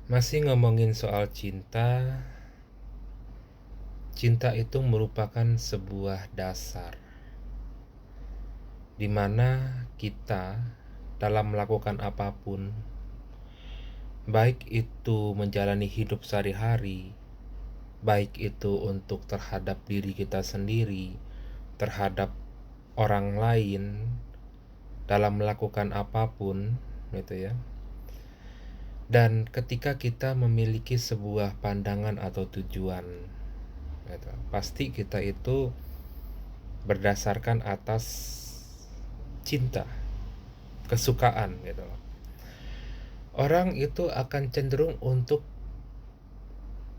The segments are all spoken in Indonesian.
Masih ngomongin soal cinta, cinta itu merupakan sebuah dasar di mana kita dalam melakukan apapun, baik itu menjalani hidup sehari-hari, baik itu untuk terhadap diri kita sendiri, terhadap orang lain, dalam melakukan apapun, gitu ya. Dan ketika kita memiliki sebuah pandangan atau tujuan, gitu, pasti kita itu berdasarkan atas cinta, kesukaan gitu loh. Orang itu akan cenderung untuk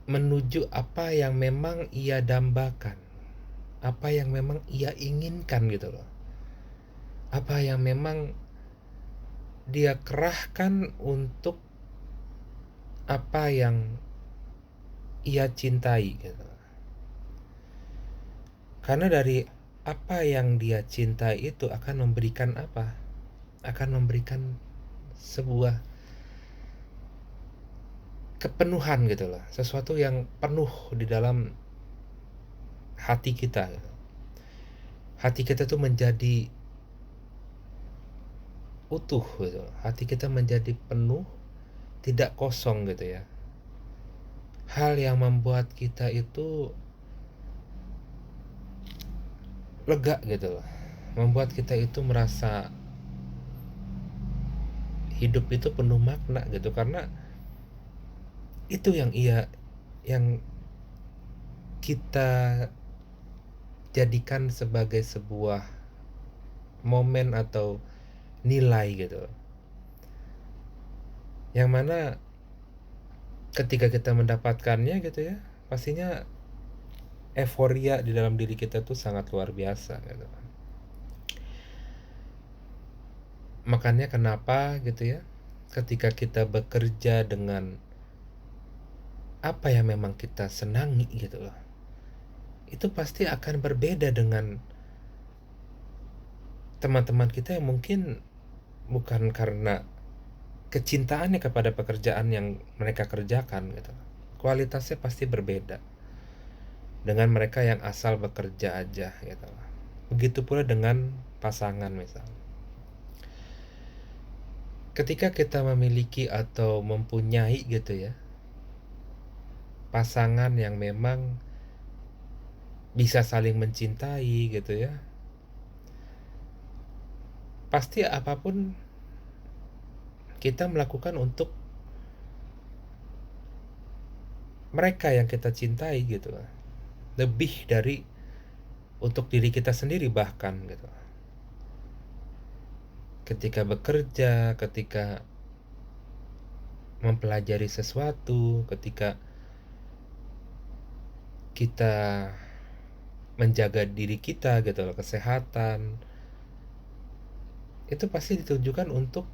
menuju apa yang memang ia dambakan, apa yang memang ia inginkan gitu loh. Apa yang memang dia kerahkan untuk apa yang ia cintai gitu loh. Karena dari apa yang dia cintai itu akan memberikan apa? Akan memberikan sebuah kepenuhan gitu loh, sesuatu yang penuh di dalam hati kita gitu. Hati kita tuh menjadi utuh gitu, hati kita menjadi penuh, tidak kosong gitu ya. Hal yang membuat kita itu lega gitu loh, membuat kita itu merasa hidup itu penuh makna gitu, karena itu yang kita jadikan sebagai sebuah momen atau nilai gitu, yang mana ketika kita mendapatkannya gitu ya, pastinya euforia di dalam diri kita tuh sangat luar biasa gitu. Makanya kenapa gitu ya, ketika kita bekerja dengan apa yang memang kita senangi gitu loh, itu pasti akan berbeda dengan teman-teman kita yang mungkin bukan karena kecintaannya kepada pekerjaan yang mereka kerjakan gitu. Kualitasnya pasti berbeda dengan mereka yang asal bekerja aja gitu. Begitu pula dengan pasangan misalnya. Ketika kita memiliki atau mempunyai gitu ya, pasangan yang memang bisa saling mencintai gitu ya, pasti apapun kita melakukan untuk mereka yang kita cintai gitu, lebih dari untuk diri kita sendiri bahkan gitu. Ketika bekerja, ketika mempelajari sesuatu, ketika kita menjaga diri kita gitu loh, kesehatan, itu pasti ditujukan untuk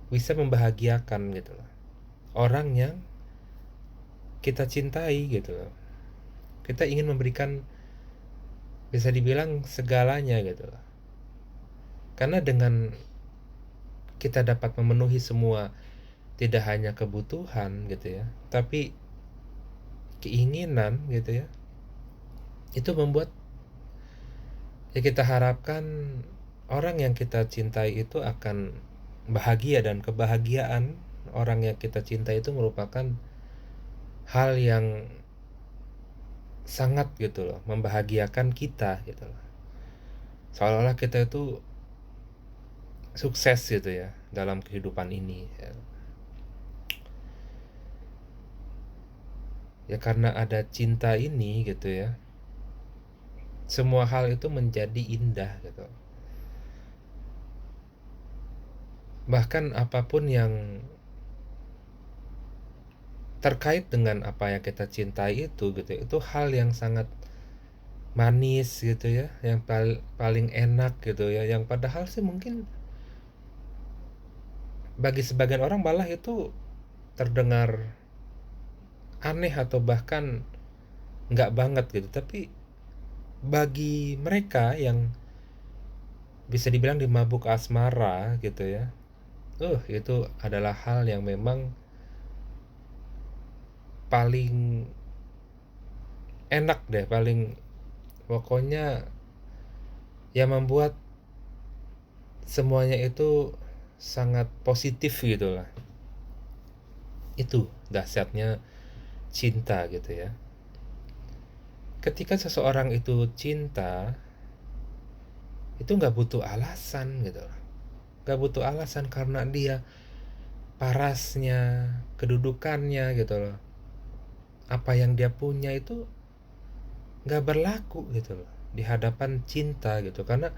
bisa membahagiakan gitu loh orang yang kita cintai gitu loh. Kita ingin memberikan, bisa dibilang, segalanya gitu loh. Karena dengan kita dapat memenuhi semua, tidak hanya kebutuhan gitu ya, tapi keinginan gitu ya, itu membuat ya kita harapkan orang yang kita cintai itu akan bahagia, dan kebahagiaan orang yang kita cintai itu merupakan hal yang sangat gitu loh membahagiakan kita gitu loh. Seolah-olah kita itu sukses gitu ya dalam kehidupan ini ya. Ya karena ada cinta ini gitu ya, semua hal itu menjadi indah gitu. Bahkan apapun yang terkait dengan apa yang kita cintai itu hal yang sangat manis gitu ya, yang paling enak gitu ya, yang padahal sih mungkin bagi sebagian orang malah itu terdengar aneh atau bahkan nggak banget gitu, tapi bagi mereka yang bisa dibilang dimabuk asmara gitu ya, itu adalah hal yang memang paling enak deh, paling pokoknya yang membuat semuanya itu sangat positif gitu lah. Itu dahsyatnya cinta gitu ya. Ketika seseorang itu cinta, itu nggak butuh alasan gitu loh. Nggak butuh alasan karena dia parasnya, kedudukannya gitu loh. Apa yang dia punya itu nggak berlaku gitu loh di hadapan cinta gitu. Karena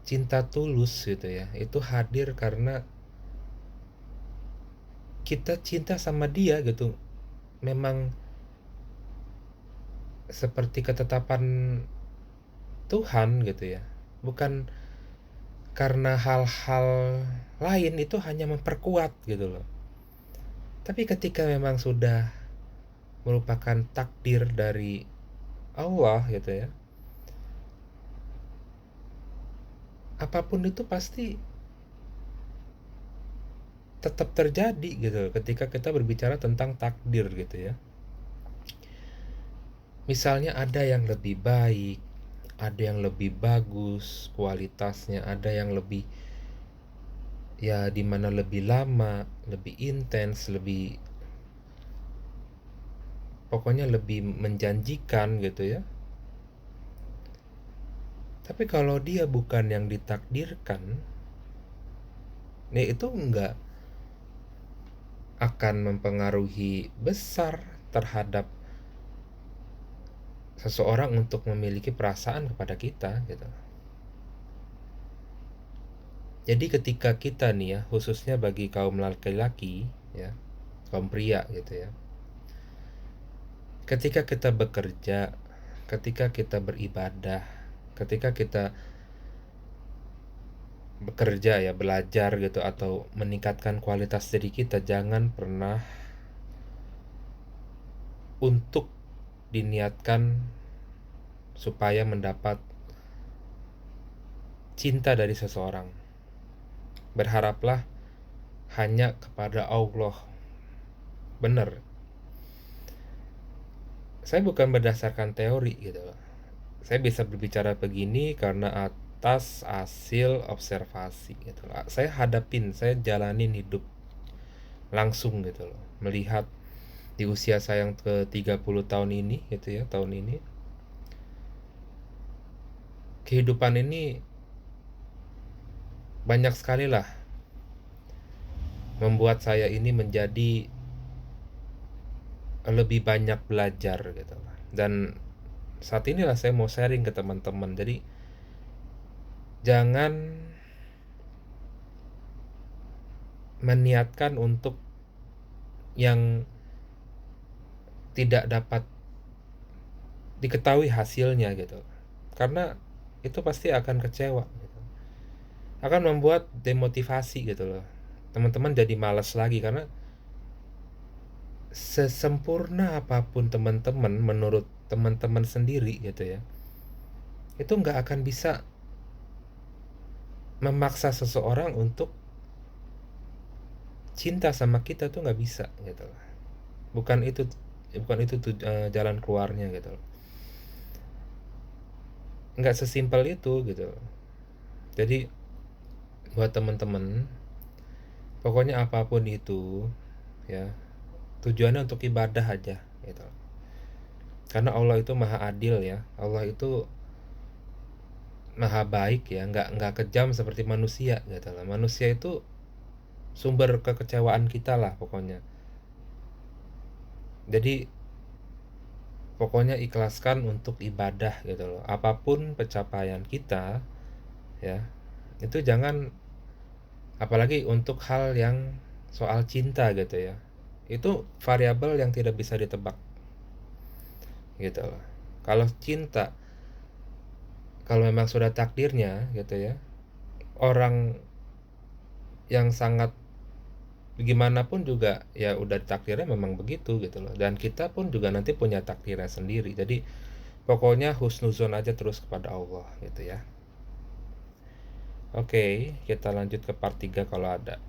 cinta tulus gitu ya, itu hadir karena kita cinta sama dia gitu. Memang seperti ketetapan Tuhan gitu ya. Bukan karena hal-hal lain, itu hanya memperkuat gitu loh. Tapi ketika memang sudah merupakan takdir dari Allah gitu ya, apapun itu pasti tetap terjadi gitu loh, ketika kita berbicara tentang takdir gitu ya. Misalnya ada yang lebih baik, ada yang lebih bagus kualitasnya, ada yang lebih ya dimana lebih lama, lebih intens, lebih pokoknya lebih menjanjikan gitu ya. Tapi kalau dia bukan yang ditakdirkan, ya itu nggak akan mempengaruhi besar terhadap seseorang untuk memiliki perasaan kepada kita gitu. Jadi ketika kita nih ya, khususnya bagi kaum laki-laki ya, kaum pria gitu ya. Ketika kita bekerja, ketika kita beribadah, ketika kita bekerja ya, belajar gitu atau meningkatkan kualitas diri kita, jangan pernah untuk diniatkan supaya mendapat cinta dari seseorang. Berharaplah hanya kepada Allah. Bener. Saya bukan berdasarkan teori gitu. Saya bisa berbicara begini karena atas hasil observasi gitu. Saya hadapin, saya jalanin hidup langsung gitu loh. Melihat di usia saya yang ke 30 tahun ini gitu ya, tahun ini. Kehidupan ini banyak sekali lah membuat saya ini menjadi lebih banyak belajar gitu. Dan saat inilah saya mau sharing ke teman-teman. Jadi jangan meniatkan untuk yang tidak dapat diketahui hasilnya gitu. Karena itu pasti akan kecewa gitu. Akan membuat demotivasi gitu loh. Teman-teman jadi malas lagi karena sesempurna apapun teman-teman menurut teman-teman sendiri gitu ya, itu nggak akan bisa memaksa seseorang untuk cinta sama kita, tuh nggak bisa gitu loh. Bukan itu tuh jalan keluarnya gitu loh. Nggak sesimpel itu gitu loh. Jadi buat teman-teman, pokoknya apapun itu ya, tujuannya untuk ibadah aja gitu loh. Karena Allah itu maha adil ya. Allah itu maha baik ya, nggak kejam seperti manusia gitu loh. Manusia itu sumber kekecewaan kita lah pokoknya. Jadi pokoknya ikhlaskan untuk ibadah gitu loh. Apapun pencapaian kita ya, itu jangan, apalagi untuk hal yang soal cinta gitu ya. Itu variabel yang tidak bisa ditebak gitu loh. Kalau cinta, kalau memang sudah takdirnya gitu ya, orang yang sangat gimana pun juga ya udah takdirnya memang begitu gitu loh. Dan kita pun juga nanti punya takdirnya sendiri. Jadi pokoknya husnuzon aja terus kepada Allah gitu ya. Oke, kita lanjut ke part 3 kalau ada.